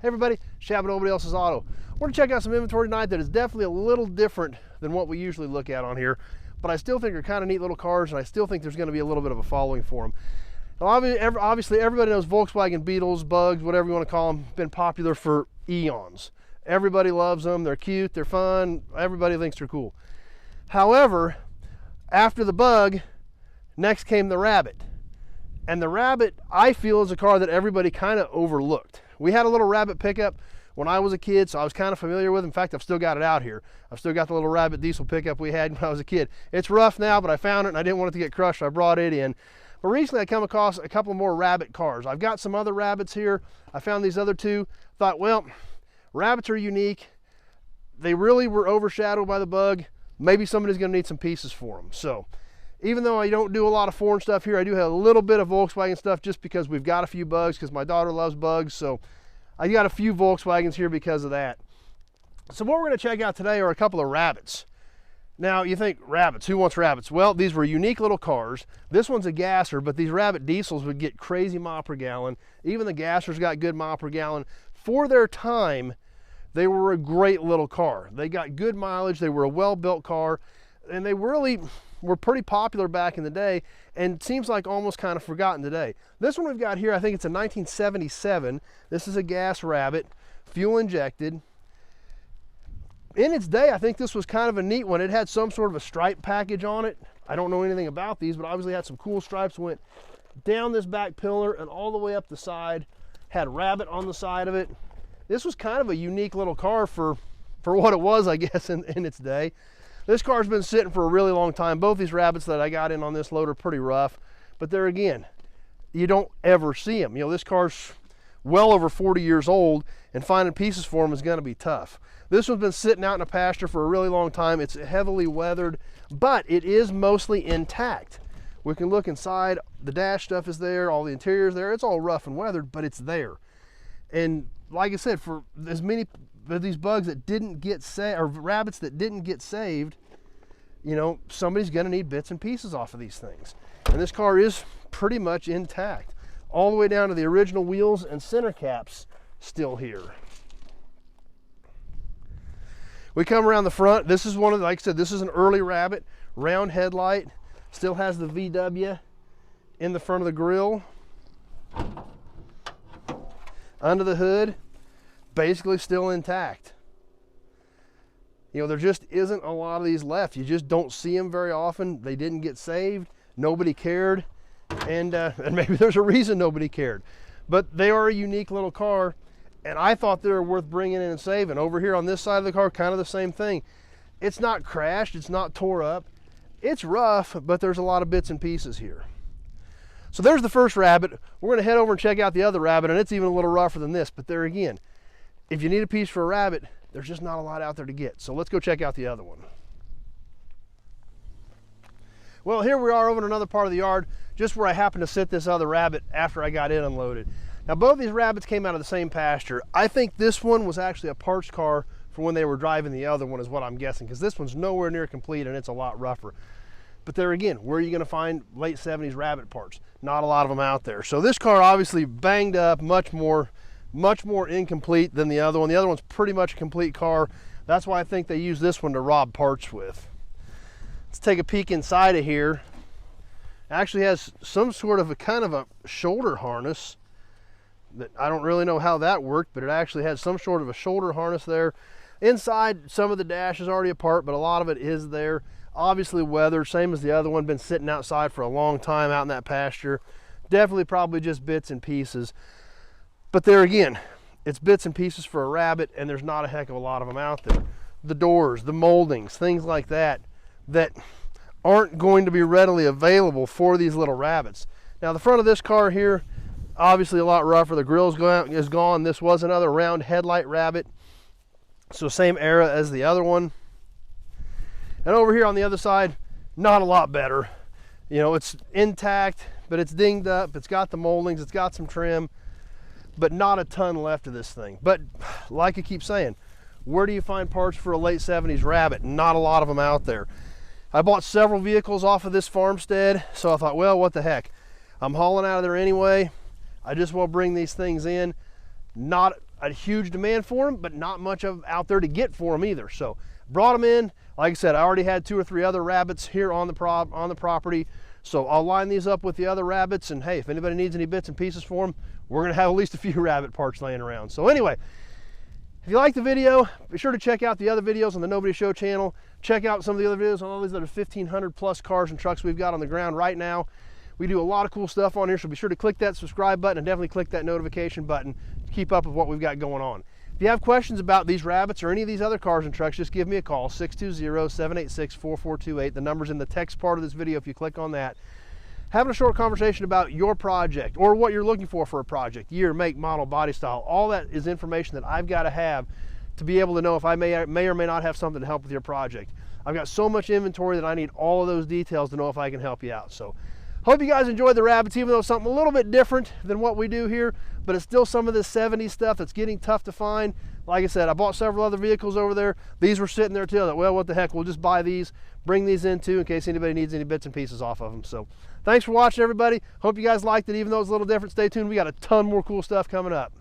Hey everybody, Shab Nobody Else's Auto. We're gonna check out some inventory tonight that is definitely a little different than what we usually look at on here, but I still think they're kind of neat little cars, and I still think there's gonna be a little bit of a following for them. Now, obviously everybody knows Volkswagen Beetles, Bugs, whatever you wanna call them, been popular for eons. Everybody loves them, they're cute, they're fun, everybody thinks they're cool. However, after the Bug, next came the Rabbit. And the Rabbit, I feel, is a car that everybody kind of overlooked. We had a little Rabbit pickup when I was a kid, so I was kind of familiar with it. In fact, I've still got it out here. I've still got the little Rabbit diesel pickup we had when I was a kid. It's rough now, but I found it and I didn't want it to get crushed, so I brought it in. But recently I come across a couple more Rabbit cars. I've got some other Rabbits here. I found these other two. Thought, well, Rabbits are unique. They really were overshadowed by the Bug. Maybe somebody's gonna need some pieces for them. So, even though I don't do a lot of foreign stuff here, I do have a little bit of Volkswagen stuff just because we've got a few Bugs, because my daughter loves Bugs. So I got a few Volkswagens here because of that. So what we're gonna check out today are a couple of Rabbits. Now you think, Rabbits, who wants Rabbits? Well, these were unique little cars. This one's a gasser, but these Rabbit diesels would get crazy mile per gallon. Even the gassers got good mile per gallon. For their time, they were a great little car. They got good mileage, they were a well-built car, and they really were pretty popular back in the day, and seems like almost kind of forgotten today. This one we've got here, I think it's a 1977. This is a gas Rabbit, fuel injected. In its day, I think this was kind of a neat one. It had some sort of a stripe package on it. I don't know anything about these, but obviously had some cool stripes. Went down this back pillar and all the way up the side. Had Rabbit on the side of it. This was kind of a unique little car for what it was, I guess, in its day. This car's been sitting for a really long time. Both these Rabbits that I got in on this load are pretty rough, but there again, you don't ever see them. You know, this car's well over 40 years old, and finding pieces for them is gonna be tough. This one's been sitting out in a pasture for a really long time. It's heavily weathered, but it is mostly intact. We can look inside, the dash stuff is there, all the interior's there. It's all rough and weathered, but it's there. And like I said, for as many of these Bugs that didn't get saved, or Rabbits that didn't get saved, you know, somebody's gonna need bits and pieces off of these things. And this car is pretty much intact, all the way down to the original wheels and center caps still here. We come around the front. This is one of, like I said, this is an early Rabbit, round headlight, still has the VW in the front of the grille. Under the hood, basically still intact. You know, there just isn't a lot of these left. You just don't see them very often. They didn't get saved. Nobody cared. And maybe there's a reason nobody cared. But they are a unique little car, and I thought they were worth bringing in and saving. Over here on this side of the car, kind of the same thing. It's not crashed. It's not tore up. It's rough, but there's a lot of bits and pieces here. So there's the first Rabbit. We're going to head over and check out the other Rabbit, and it's even a little rougher than this. But there again, if you need a piece for a Rabbit, there's just not a lot out there to get. So let's go check out the other one. Well, here we are over in another part of the yard, just where I happened to sit this other Rabbit after I got it unloaded. Now, both these Rabbits came out of the same pasture. I think this one was actually a parts car for when they were driving the other one, is what I'm guessing, because this one's nowhere near complete and it's a lot rougher. But there again, where are you gonna find late 70s Rabbit parts? Not a lot of them out there. So this car obviously banged up, much more incomplete than the other one. The other one's pretty much a complete car. That's why I think they use this one to rob parts with. Let's take a peek inside of here. It actually has some sort of a kind of a shoulder harness that I don't really know how that worked, but it actually has some sort of a shoulder harness there. Inside, some of the dash is already apart, but a lot of it is there. Obviously weathered, same as the other one, been sitting outside for a long time out in that pasture. Definitely probably just bits and pieces. But there again, it's bits and pieces for a Rabbit, and there's not a heck of a lot of them out there. The doors, the moldings, things like that, that aren't going to be readily available for these little Rabbits. Now the front of this car here, obviously a lot rougher. The grill is gone. This was another round headlight Rabbit, so same era as the other one. And over here on the other side, not a lot better. You know, it's intact, but it's dinged up. It's got the moldings, it's got some trim, but not a ton left of this thing. But like I keep saying, where do you find parts for a late 70s Rabbit? Not a lot of them out there. I bought several vehicles off of this Farmstead, so I thought, well, what the heck? I'm hauling out of there anyway. I just want to bring these things in. a huge demand for them, but not much of out there to get for them either. So brought them in. Like I said, I already had 2 or 3 other rabbits here on the property. So I'll line these up with the other rabbits, and hey, if anybody needs any bits and pieces for them, we're gonna have at least a few rabbit parts laying around. So anyway, if you like the video, be sure to check out the other videos on the Nobody Show channel. Check out some of the other videos on all these other 1,500 plus cars and trucks we've got on the ground right now. We do a lot of cool stuff on here, so be sure to click that subscribe button and definitely click that notification button to keep up with what we've got going on. If you have questions about these rabbits or any of these other cars and trucks, just give me a call, 620-786-4428. The number's in the text part of this video if you click on that. Having a short conversation about your project or what you're looking for a project, year, make, model, body style, all that is information that I've got to have to be able to know if I may or may not have something to help with your project. I've got so much inventory that I need all of those details to know if I can help you out. So hope you guys enjoyed the rabbits, even though it's something a little bit different than what we do here, but it's still some of this 70s stuff that's getting tough to find. Like I said, I bought several other vehicles over there. These were sitting there too. I thought, well, what the heck, we'll just buy these, bring these in too in case anybody needs any bits and pieces off of them. So thanks for watching, everybody. Hope you guys liked it, even though it's a little different. Stay tuned. We got a ton more cool stuff coming up.